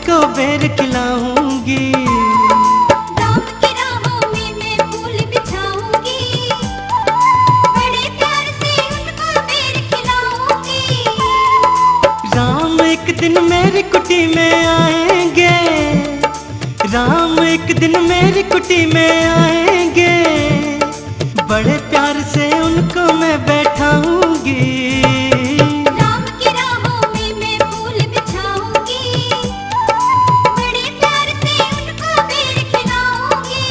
उनको बेर खिलाऊंगी। राम की राहों में मैं फूल बिछाऊंगी, बड़े प्यार से उनको बेर खिलाऊंगी। राम एक दिन मेरी कुटी में आएंगे, राम एक दिन मेरी कुटी में आएंगे, बड़े प्यार से उनको मैं बैठाऊंगी। राम की राहों में मैं फूल बिछाऊंगी, बड़े प्यार से उनको बेर खिलाऊंगी।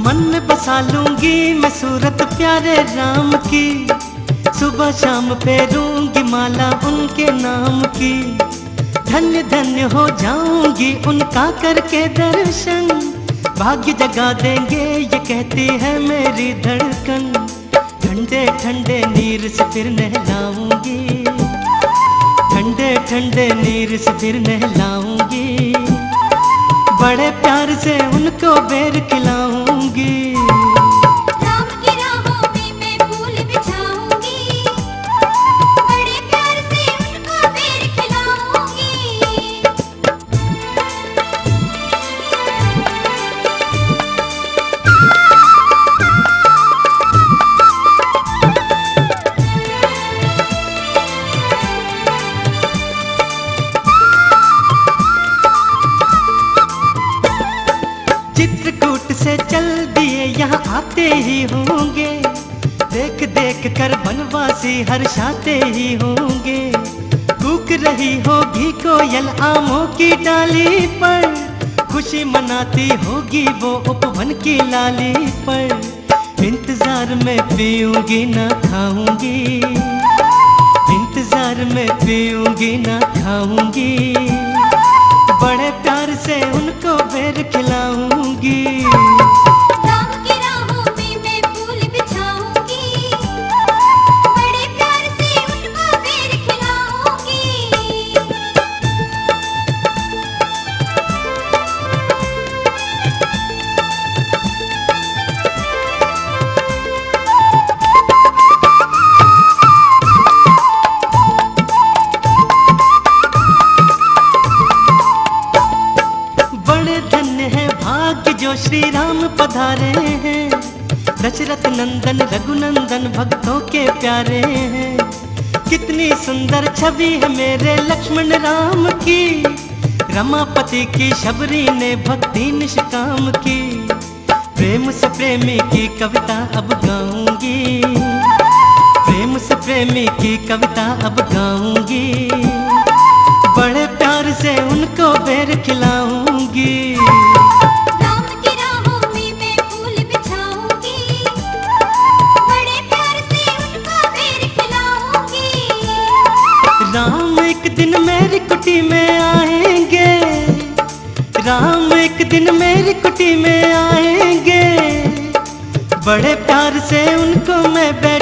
मन में बसा लूंगी मैं सूरत प्यारे राम की, सुबह शाम फेरूंगी माला उनके नाम की। धन्य धन्य हो जाऊंगी उनका करके दर्शन, भाग्य जगा देंगे ये कहती है मेरी धड़कन। ठंडे ठंडे नीर से फिर नहलाऊंगी, ठंडे ठंडे नीर से फिर नहलाऊंगी, बड़े प्यार से उनको बेर खिलाऊंगी। राम की राहों में मैं फूल बिछाऊंगी, बड़े प्यार से उनको बेर खिलाऊंगी। चित्रकूट से चल दिए यहाँ आते ही होंगे, देख देख कर बनवासी हर्षाते ही होंगे। कूक रही होगी कोयल आमों की डाली पर, खुशी मनाती होगी वो उपवन की लाली पर। इंतजार में पीऊंगी ना खाऊंगी, इंतजार में पीऊंगी ना खाऊंगी, बड़े प्यार से उनको बेर खिलाऊंगी। राम की राहों में मैं फूल बिछाऊंगी, बड़े प्यार से उनको बेर खिलाऊंगी। बड़े धन्य है भाग्य जो श्री राम पधारे हैं, दशरथ नंदन रघुनंदन भक्तों के प्यारे हैं। कितनी सुंदर छवि है मेरे लक्ष्मण राम की, रमापति की शबरी ने भक्ति निष्काम की। प्रेम से प्रेमी की कविता अब गाऊंगी, प्रेम से प्रेमी की कविता अब गाऊंगी, बड़े प्यार से उनको बेर खिलाऊंगी। राम की राहों में मैं फूल बिछाऊंगी, बड़े प्यार से उनको बेर खिलाऊंगी। राम एक दिन मेरी कुटी में आएंगे, राम एक दिन मेरी कुटी में आएंगे, बड़े प्यार से उनको मैं बैठ